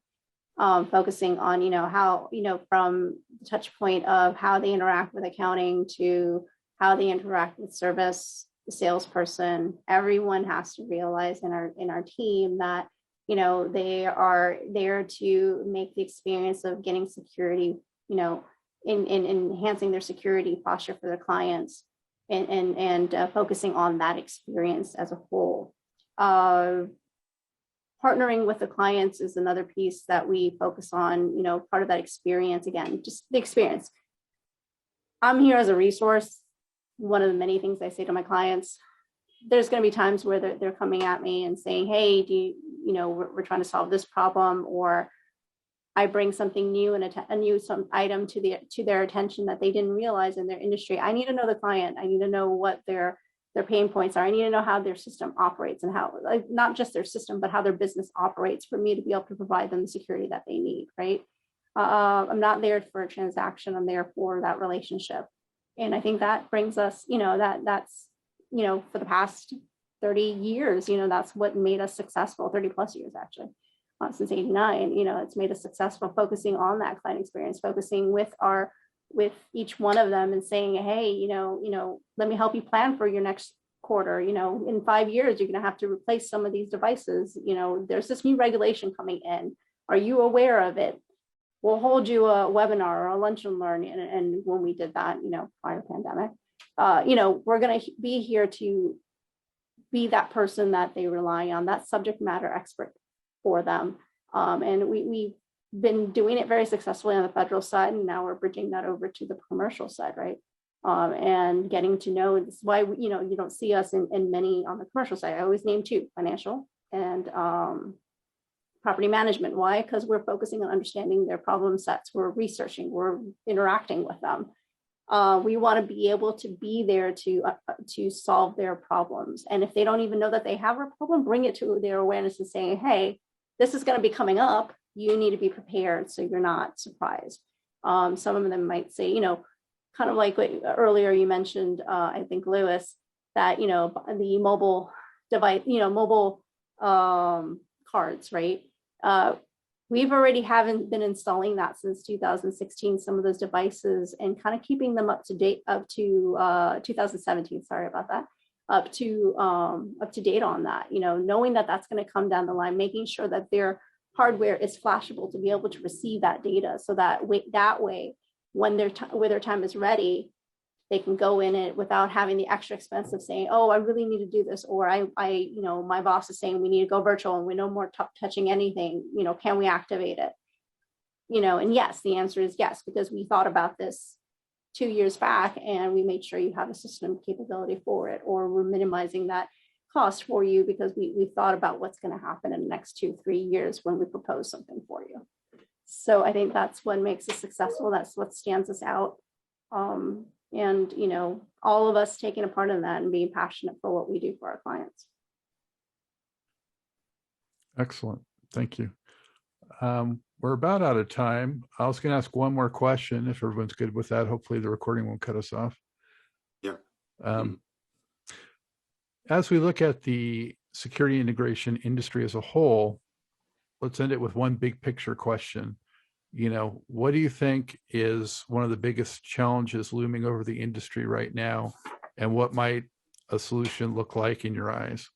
Focusing on, how, from the touch point of how they interact with accounting to how they interact with service, the salesperson, everyone has to realize in our team that, they are there to make the experience of getting security, in enhancing their security posture for their clients, and focusing on that experience as a whole. Partnering with the clients is another piece that we focus on, part of that experience, again, just the experience. I'm here as a resource. One of the many things I say to my clients, there's going to be times where they're coming at me and saying, hey, we're trying to solve this problem, or I bring something new and some item to their attention that they didn't realize in their industry. I need to know the client. I need to know what their pain points are. I need to know how their system operates, and how, not just their system, but how their business operates, for me to be able to provide them the security that they need, right? I'm not there for a transaction. I'm there for that relationship. And I think that brings us, that's, for the past 30 years, that's what made us successful, 30 plus years, actually, since 89, it's made us successful, focusing on that client experience, focusing with each one of them and saying, hey, let me help you plan for your next quarter. In 5 years, you're going to have to replace some of these devices. There's this new regulation coming in. Are you aware of it? We'll hold you a webinar or a lunch and learn. And when we did that, prior to pandemic, we're going to be here to be that person that they rely on, that subject matter expert for them. And we've been doing it very successfully on the federal side, and now we're bridging that over to the commercial side, right? And getting to know, this is why you don't see us in many on the commercial side. I always name two: financial and property management. Why? Because we're focusing on understanding their problem sets. We're researching, we're interacting with them. We want to be able to be there to solve their problems. And if they don't even know that they have a problem, bring it to their awareness and saying, hey, this is going to be coming up. You need to be prepared so you're not surprised. Some of them might say, kind of like what earlier you mentioned, I think, Lewis, that, the mobile device, mobile cards, right? We've already haven't been installing that since 2016, some of those devices, and kind of keeping them up to date, up to 2017, sorry about that, up to date on that, knowing that that's going to come down the line, making sure that their hardware is flashable to be able to receive that data, so that way when their time is ready, they can go in it without having the extra expense of saying, oh, I really need to do this, or my boss is saying we need to go virtual and we no more touching anything, can we activate it? And yes, the answer is yes, because we thought about this 2 years back and we made sure you have a system capability for it, or we're minimizing that cost for you because we thought about what's going to happen in the next 2-3 years when we propose something for you. So I think that's what makes us successful. That's what stands us out. And, all of us taking a part in that and being passionate for what we do for our clients. Excellent. Thank you. We're about out of time. I was going to ask one more question, if everyone's good with that. Hopefully the recording won't cut us off. Yeah. As we look at the security integration industry as a whole, let's end it with one big picture question. What do you think is one of the biggest challenges looming over the industry right now? And what might a solution look like in your eyes?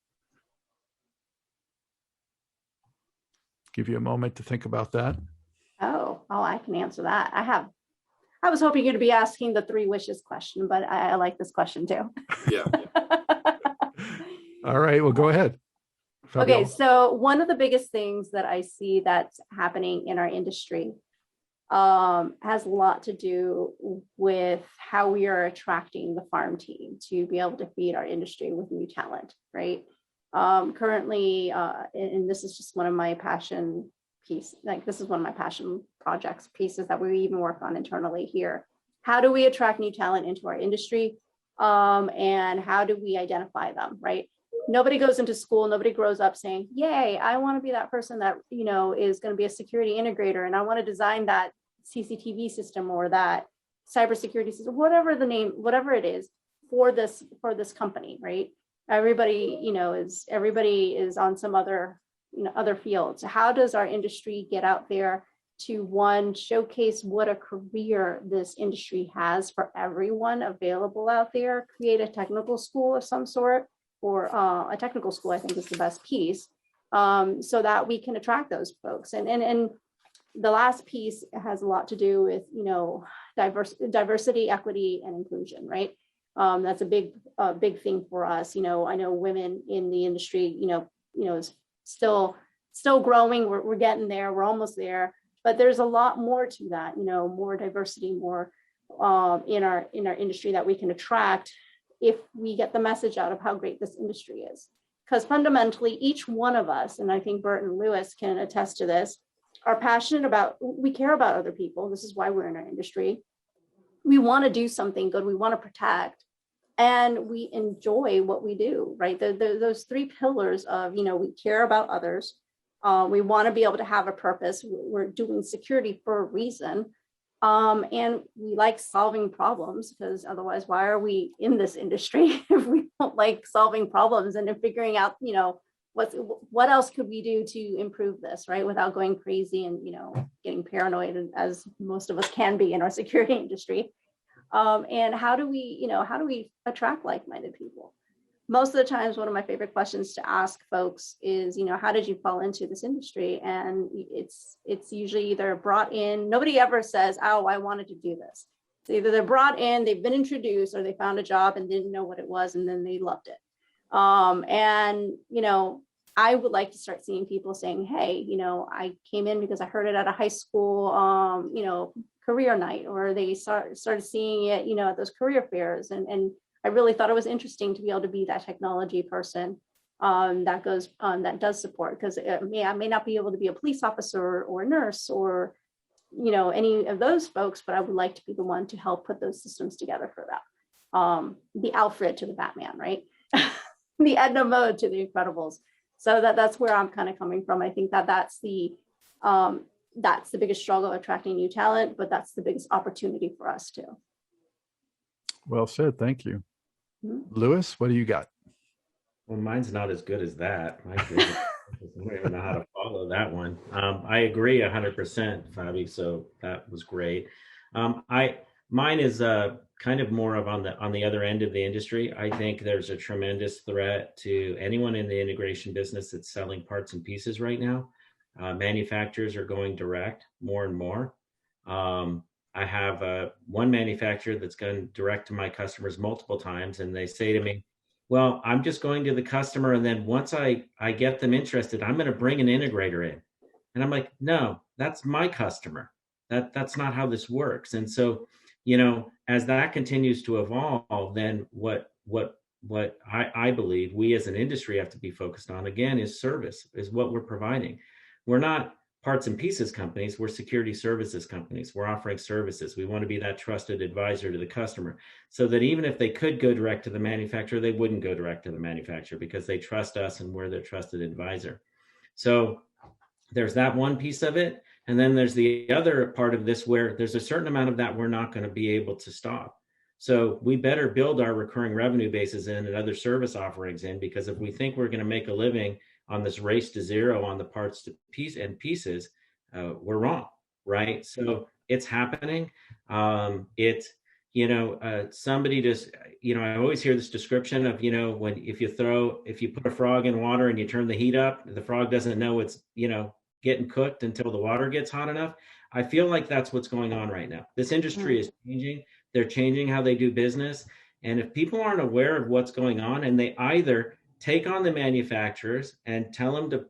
Give you a moment to think about that. Oh, I can answer that. I was hoping you'd be asking the 3 wishes question, but I like this question too. Yeah. All right, well, go ahead. Okay, so one of the biggest things that I see that's happening in our industry has a lot to do with how we are attracting the farm team to be able to feed our industry with new talent, right? Currently, and this is just one of my passion projects pieces that we even work on internally here. How do we attract new talent into our industry? And how do we identify them, right? Nobody goes into school, nobody grows up saying, yay, I want to be that person that, is going to be a security integrator, and I want to design that CCTV system or that cybersecurity system, whatever the name, whatever it is for this company, right? Everybody is on some other fields. How does our industry get out there to, one, showcase what a career this industry has for everyone available out there, create a technical school of some sort, or a technical school, I think is the best piece, so that we can attract those folks. And the last piece has a lot to do with, diversity, equity, and inclusion, right? That's a big thing for us. I know women in the industry, is still growing. We're getting there. We're almost there, but there's a lot more to that. More diversity, more in our industry that we can attract if we get the message out of how great this industry is. Because fundamentally, each one of us, and I think Bert and Lewis can attest to this, are passionate about, we care about other people. This is why we're in our industry. We want to do something good. We want to protect, and we enjoy what we do, right? Those 3 pillars of, we care about others. We want to be able to have a purpose. We're doing security for a reason. And we like solving problems, because otherwise, why are we in this industry if we don't like solving problems and then figuring out, what else could we do to improve this, right? Without going crazy and, getting paranoid, as most of us can be in our security industry. And how do we attract like-minded people? Most of the times, one of my favorite questions to ask folks is, how did you fall into this industry? And it's usually either brought in. Nobody ever says, oh, I wanted to do this. So either they're brought in, they've been introduced, or they found a job and didn't know what it was, and then they loved it. And I would like to start seeing people saying, hey, I came in because I heard it at a high school, career night, or they started seeing it, at those career fairs, and I really thought it was interesting to be able to be that technology person that does support, because I may not be able to be a police officer or a nurse or any of those folks, but I would like to be the one to help put those systems together for that. The Alfred to the Batman, right? The Edna Mode to the Incredibles. So that's where I'm kind of coming from. I think that's the that's the biggest struggle, attracting new talent, but that's the biggest opportunity for us too. Well said. Thank you. Mhm. Lewis, what do you got? Well, mine's not as good as that. My goodness, I don't even know how to follow that one. I agree 100%, Fabi. So that was great. Mine is kind of more of on the other end of the industry. I think there's a tremendous threat to anyone in the integration business that's selling parts and pieces right now. Manufacturers are going direct more and more. I have one manufacturer that's gone direct to my customers multiple times, and they say to me, well, I'm just going to the customer, and then once I get them interested, I'm going to bring an integrator in. And I'm like, no, that's my customer. That's not how this works. And so, as that continues to evolve, then what I believe we as an industry have to be focused on again is service, is what we're providing. We're not parts and pieces companies, we're security services companies. We're offering services. We want to be that trusted advisor to the customer, so that even if they could go direct to the manufacturer, they wouldn't go direct to the manufacturer because they trust us and we're their trusted advisor. So there's that one piece of it. And then there's the other part of this where there's a certain amount of that we're not going to be able to stop. So we better build our recurring revenue bases in and other service offerings in, because if we think we're going to make a living on this race to zero on the parts to pieces, we're wrong, right? So it's happening. Somebody just, I always hear this description of, if you put a frog in water and you turn the heat up, the frog doesn't know it's, getting cooked until the water gets hot enough. I feel like that's what's going on right now. This industry is changing. They're changing how they do business. And if people aren't aware of what's going on, and they either take on the manufacturers and tell them to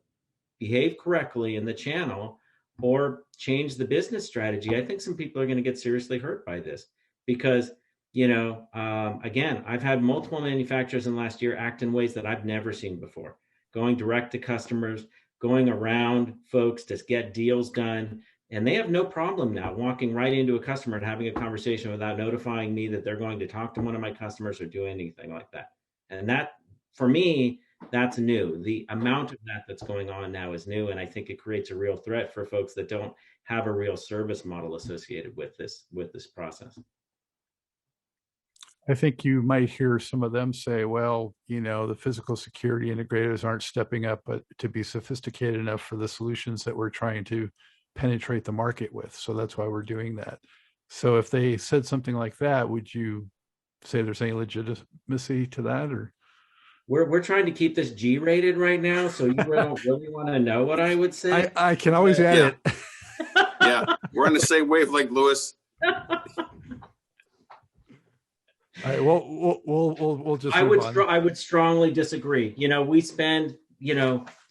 behave correctly in the channel or change the business strategy, I think some people are going to get seriously hurt by this. Because, again, I've had multiple manufacturers in the last year act in ways that I've never seen before, going direct to customers, going around folks to get deals done. And they have no problem now walking right into a customer and having a conversation without notifying me that they're going to talk to one of my customers or do anything like that. And that, for me, that's new. The amount of that that's going on now is new. And I think it creates a real threat for folks that don't have a real service model associated with this process. I think you might hear some of them say, well, the physical security integrators aren't stepping up to be sophisticated enough for the solutions that we're trying to penetrate the market with. So that's why we're doing that. So if they said something like that, would you say there's any legitimacy to that? Or we're trying to keep this G-rated right now, so you don't really want to know what I would say? I can always add it. Yeah, we're on the same wavelength, Lewis. All right, we'll just. I would strongly disagree. We spend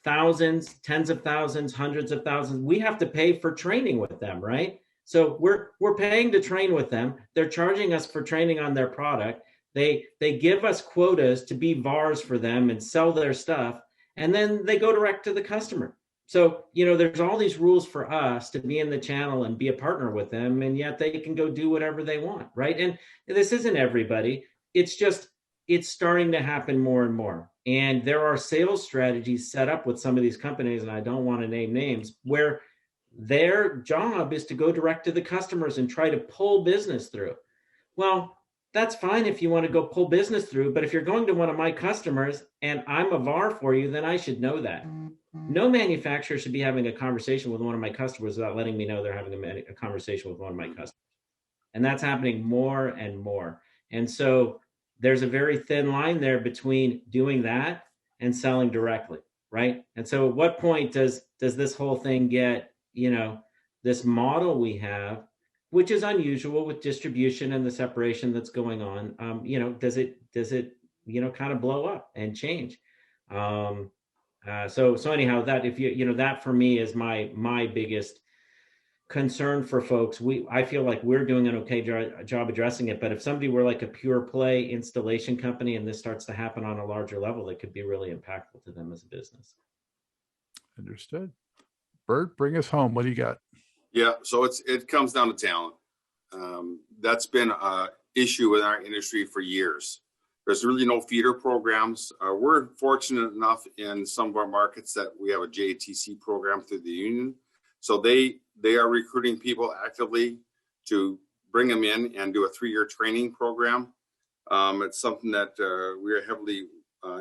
thousands, tens of thousands, hundreds of thousands. We have to pay for training with them, right? So we're paying to train with them. They're charging us for training on their product. They give us quotas to be VARs for them and sell their stuff, and then they go direct to the customer. So, there's all these rules for us to be in the channel and be a partner with them, and yet they can go do whatever they want, right? And this isn't everybody. It's starting to happen more and more. And there are sales strategies set up with some of these companies, and I don't want to name names, where their job is to go direct to the customers and try to pull business through. Well, that's fine if you want to go pull business through, but if you're going to one of my customers and I'm a VAR for you, then I should know that. No manufacturer should be having a conversation with one of my customers without letting me know they're having a conversation with one of my customers. And that's happening more and more. And so there's a very thin line there between doing that and selling directly, right? And so at what point does this whole thing get, this model we have, which is unusual with distribution and the separation that's going on, does it kind of blow up and change? So anyhow, that that for me is my biggest concern for folks. I feel like we're doing an okay job addressing it, but if somebody were like a pure play installation company and this starts to happen on a larger level, it could be really impactful to them as a business. Understood. Bert, bring us home. What do you got? Yeah, so it comes down to talent. That's been an issue in our industry for years. There's really no feeder programs. We're fortunate enough in some of our markets that we have a JATC program through the union So they are recruiting people actively to bring them in and do a 3-year training program. It's something that we are heavily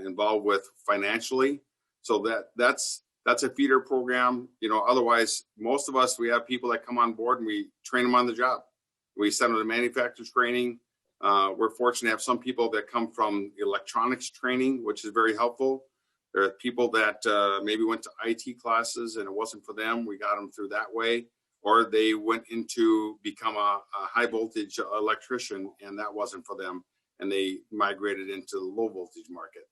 involved with financially. So that's a feeder program. Otherwise, most of us, we have people that come on board and we train them on the job. We send them to manufacturer's training. We're fortunate to have some people that come from electronics training, which is very helpful. There are people that maybe went to IT classes and it wasn't for them. We got them through that way. Or they went into become a high voltage electrician and that wasn't for them. And they migrated into the low voltage market.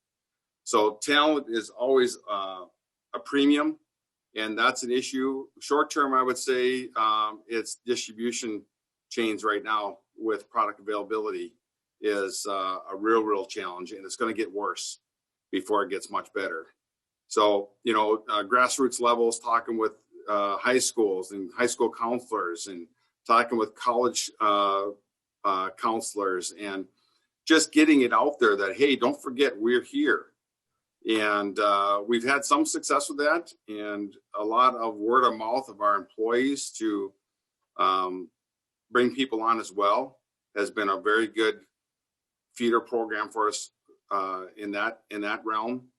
So talent is always a premium, and that's an issue. Short term, I would say it's distribution chains right now with product availability is a real challenge, and it's going to get worse before it gets much better. So, grassroots levels, talking with high schools and high school counselors and talking with college counselors and just getting it out there that, hey, don't forget we're here. And we've had some success with that and a lot of word of mouth of our employees to bring people on as well has been a very good feeder program for us in that realm.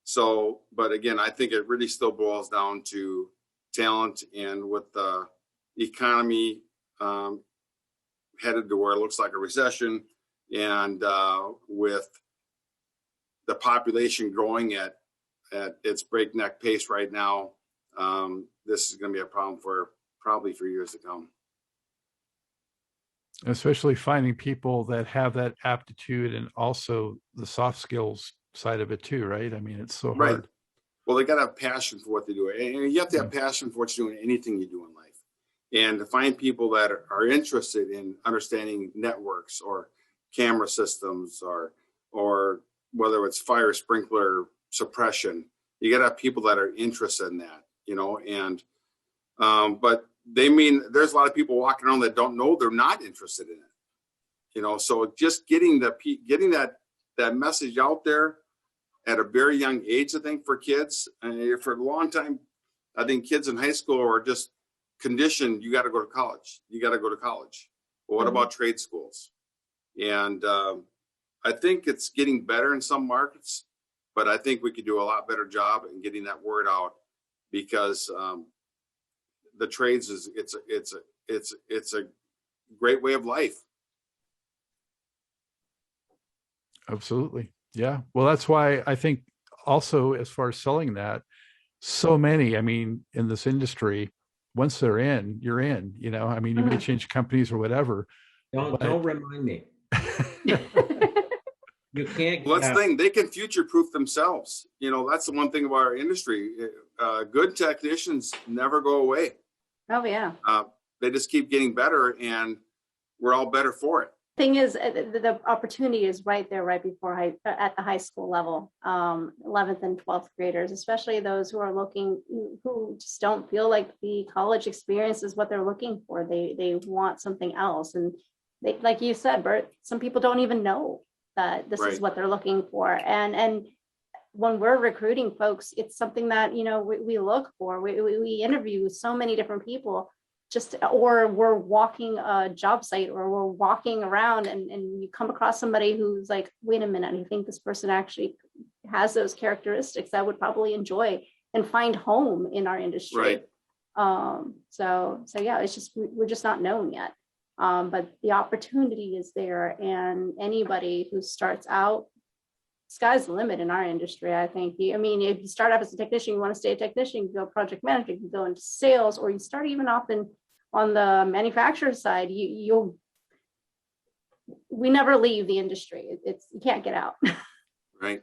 So, but again, I think it really still boils down to talent, and with the economy headed to where it looks like a recession, and with the population growing at its breakneck pace right now, this is going to be a problem probably for years to come. Especially finding people that have that aptitude and also the soft skills side of it too, right? I mean, it's so hard. Well, they got to have passion for what they do. And you have to have passion for what you do in anything you do in life. And to find people that are interested in understanding networks or camera systems or whether it's fire sprinkler suppression, you got to have people that are interested in that, and but there's a lot of people walking around that don't know they're not interested in it, so just getting that message out there at a very young age, I think, for kids. And for a long time, I think kids in high school are just conditioned, you got to go to college. Well, what about trade schools? And I think it's getting better in some markets, but I think we could do a lot better job in getting that word out, because the trades it's a great way of life. Absolutely. Yeah. Well, that's why I think also, as far as selling that, so many, I mean, in this industry, once they're in, you're in, you may change companies or whatever. Don't remind me. You can't. Well, that's the thing. They can future-proof themselves. That's the one thing about our industry. Good technicians never go away. Oh, yeah. They just keep getting better, and we're all better for it. Thing is, the opportunity is right there, right before at the high school level, 11th and 12th graders, especially those who are who just don't feel like the college experience is what they're looking for. They want something else. And they, like you said, Bert, some people don't even know that this is what they're looking for. And when we're recruiting folks, it's something that, we look for. We interview so many different people. Or we're walking a job site, or we're walking around and you come across somebody who's like, wait a minute, I think this person actually has those characteristics I would probably enjoy and find home in our industry. Right. So yeah, it's just, we're just not known yet. But the opportunity is there, and anybody who starts out, sky's the limit in our industry. I think if you start off as a technician, you want to stay a technician, you go project manager, you can go into sales, or you start even off on the manufacturer side, we never leave the industry. You can't get out. Right.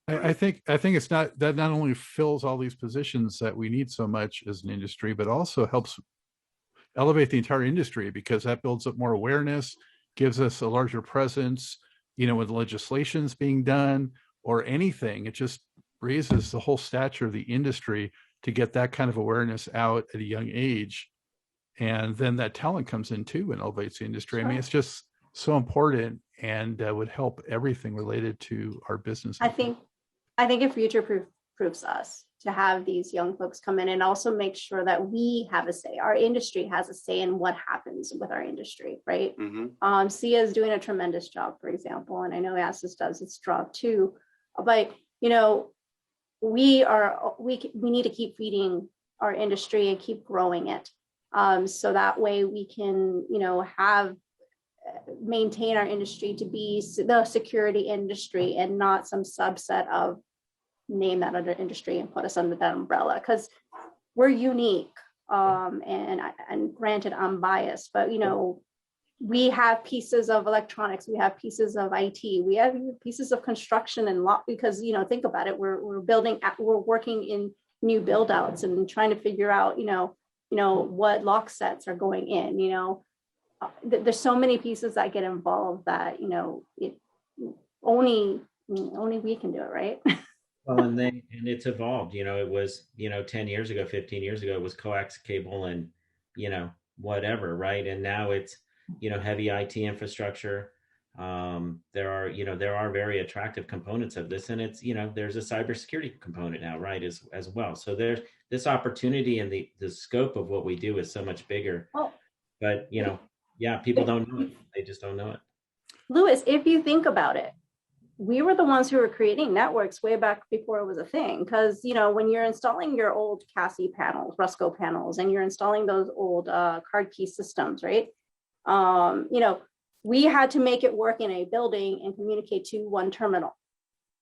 I think it's not only fills all these positions that we need so much as an industry, but also helps elevate the entire industry, because that builds up more awareness, gives us a larger presence, when legislation's being done or anything. It just raises the whole stature of the industry to get that kind of awareness out at a young age. And then that talent comes in too and elevates the industry. Sure. I mean, it's just so important, and would help everything related to our business. I think it future-proofs future-proofs us to have these young folks come in and also make sure that we have a say. Our industry has a say in what happens with our industry, right? SIA is doing a tremendous job, for example, and I know ASIS does its job too. But we need to keep feeding our industry and keep growing it, so that way we can maintain our industry to be the security industry and not some subset of name that other industry and put us under that umbrella, because we're unique. And granted, I'm biased, but we have pieces of electronics, we have pieces of IT, we have pieces of construction and lot, because think about it, we're working in new build outs and trying to figure out what lock sets are going in. There's so many pieces that get involved that only we can do it, right? Well, and it's evolved. It was 10 years ago, 15 years ago, it was coax cable and whatever, right? And now it's heavy IT infrastructure. There are very attractive components of this, and it's there's a cybersecurity component now, right, as well. So there's this opportunity, and the scope of what we do is so much bigger. Oh. But people don't know it. They just don't know it. Louis, if you think about it, we were the ones who were creating networks way back before it was a thing. Because, when you're installing your old Cassie panels, Rusco panels, and you're installing those old card key systems, right? We had to make it work in a building and communicate to one terminal.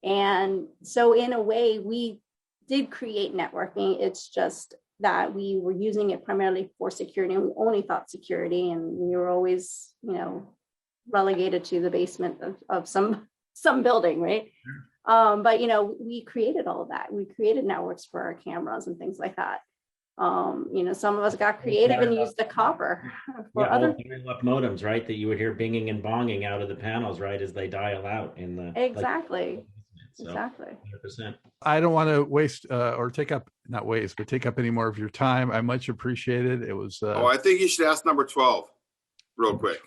And so in a way, we did create networking. It's just that we were using it primarily for security, and we only thought security, and we were always, relegated to the basement of some building, right? But we created all of that. We created networks for our cameras and things like that. Some of us got creative and used the copper for other dial-up modems, right? That you would hear binging and bonging out of the panels, right, as they dial out in the exactly. So, exactly. 100%. I don't want to waste or take up any more of your time. I much appreciate it. It was. I think you should ask number 12 real quick.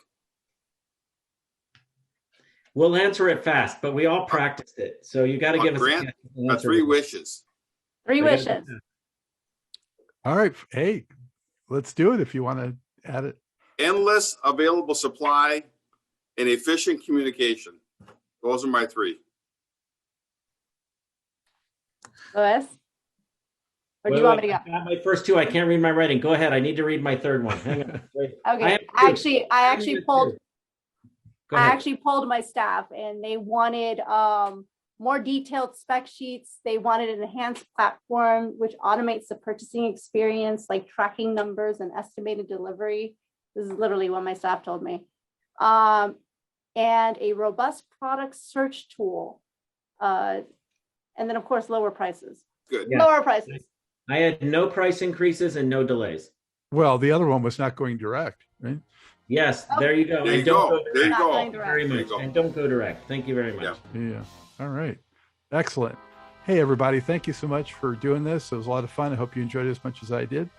We'll answer it fast, but we all practiced it. So you got to give us Grant, 3 wishes. 3 wishes. All right. Hey, let's do it if you want to add it. Endless available supply and efficient communication. Those are my 3. Louis? Or do you want me to go? I got my first 2. I can't read my writing. Go ahead. I need to read my 3rd one. Hang on. Wait. Okay. I actually polled my staff, and they wanted more detailed spec sheets. They wanted an enhanced platform which automates the purchasing experience, like tracking numbers and estimated delivery. This is literally what my staff told me. And a robust product search tool. And then, of course, lower prices. Good. Yeah. Lower prices. I had no price increases and no delays. Well, the other one was not going direct, right? Yes, there you go. There you don't go. There you go. Thank you very much. And don't go direct. Thank you very much. Yeah. All right. Excellent. Hey, everybody. Thank you so much for doing this. It was a lot of fun. I hope you enjoyed it as much as I did.